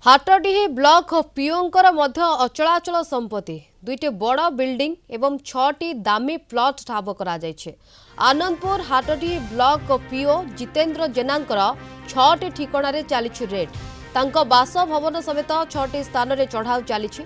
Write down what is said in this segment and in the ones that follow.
हाटडीही block पीओंकर मध्य अचलाचल संपत्ति दुईटी बड़ building एवं 6टी दामी प्लॉट ठाब करा जायछि। आनंदपुर हाटडीही ब्लॉक पीओ जितेंद्र जेनांकर 6टी ठिकाणारे चलीछि रेड। तांको बासभवन समेत 6टी स्थान रे चढ़ाऊ चलीछि।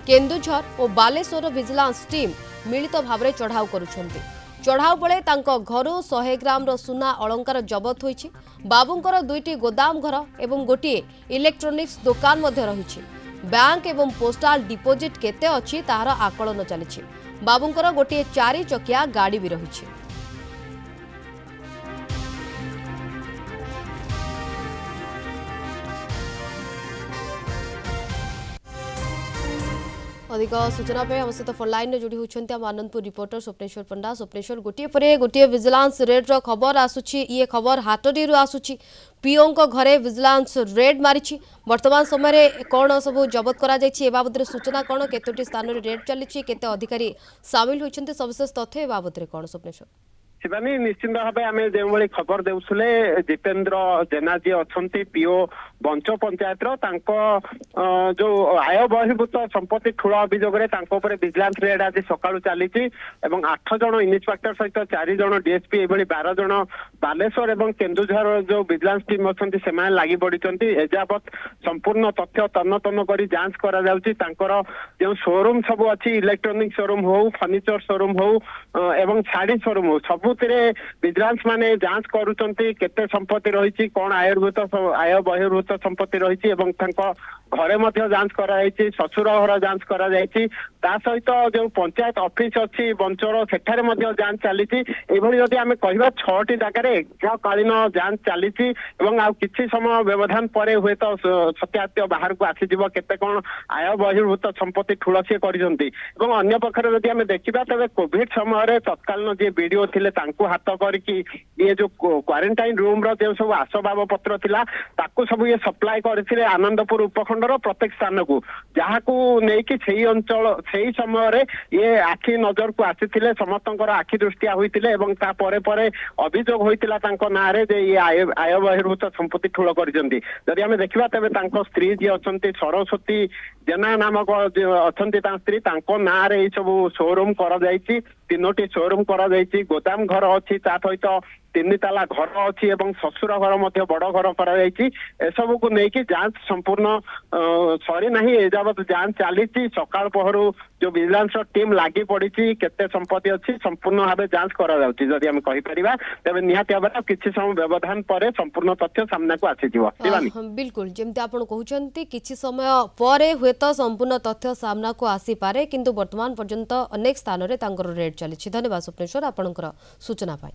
केन्दुझर और बालेश्वर विजिलेंस टीम मिलित भाव चढ़ाऊ करुछन्ति। चढ़ाऊ बेले तांको घरू 100 ग्राम सुना अलंकार जबत होईछि। बाबूंकर 2टी गोदाम घर एवं गोटे इलेक्ट्रोनिक्स दुकान मध्य रहिछि। बैंक एवं पोस्टाल डिपोजिट केते अछि ताहार आकलन चलिछि। बाबूंकर गोटे 4 चकिया गाड़ी भी रहिछि। अधिक सूचना पे हम सहित फोन लाइन में जोड़ी होती हम आनंदपुर रिपोर्टर स्वप्नेश्वर पंडा। स्वप्नेश्वर गोटे विजिलेंस रेड रो खबर आसुची। ये खबर हाटडी आसुची। पीओ घरे विजिलेंस रेड मारी। वर्तमान समय कौन सब जबत करा जायछि ए बाबद सूचना कौन केतोटी स्थान रे रेड चली केते अधिकारी सामिल होइछन्ते सविशेष तथ्य ए बाबद कौन स्वप्नेश्वर? शिवानी निश्चित भाव आम जो खबर देउसले जितेंद्र जेना जी अच्छा पीओ बंच पंचायत जो आय बहिर्भूत संपत्ति ठूल अभियोग विजिलेंस रेड आज सकाळु चली 8 जन इन्स्पेक्टर सहित 4 जन डीएसपी ये 12 जन बालेश्वर और केन्दुझर जो विजिलेंस टीम अच्छा से लगी पड़ी एजावत संपूर्ण तथ्य तन्न तन्न कर जांच करा जो शोरूम सब अच्छी इलेक्ट्रोनिक शोरूम हो फर्निचर शोरूम हो एवं शाढ़ी शोरूम हो सब विजिलेंस माने जांच करुचंती केते संपत्ति रही कौन आय बहिर्भूत संपत्ति रही घरे मध्य जांच कराई शशुर घर जांच करा सहित जो पंचायत ऑफिस अच्छी बंचर सेठारे मध्य जांच चली जदि आम कह 6टी जगार एककालीन जांच चली किसी समय व्यवधान पर हुए तो सत्यात्य बाहर को आसीज केते कौन आय बहिर्भूत संपत्ति ठूल सी कर पक्षर जदि आम देखा तेज कोविड समय तत्कालीन जी बीडीओ थे हाथ करके ये जो क्वारंटाइन रूम रो सब आसबाब पत्र थिला ताकू सब ये सप्लाई करथिले आनंदपुर उपखंडर प्रत्येक स्थान को जहाँ को लेकिन से अंचल से समय ये आखि नजर को आसी समस्त आखि दृष्टिया होता अभियोग होता ना ये आय बहिर्भूत संपत्ति ठूल करी आम देखा तेज स्त्री जी अच्छा सरस्वती जेना नामक अच्छा स्त्री ना सब शोरूम कर 3टी शोरूम कर गोदाम घर अच्छी सहित 3 ताला घर अच्छी शशुर घर बड़ घर कर को लेकिन जांच संपूर्ण सरी ना एजावत जांच चली सकाल पहर जो विजिलेंस टीम लगी पड़ी केते संपत्ति अच्छी संपूर्ण भाव जांच करा आम कहीपर तेज निहाती भाव किसी समय व्यवधान पर संपूर्ण तथ्य सामना को आसीज। बिल्कुल जमती आप कहते किसी समय पर हुए तो संपूर्ण तथ्य सामना को आसी पारे किंतु वर्तमान पर्यंत अनेक स्थान रे रेड चली। धन्यवाद स्वप्नेश्वर आपनकर सूचना पाई।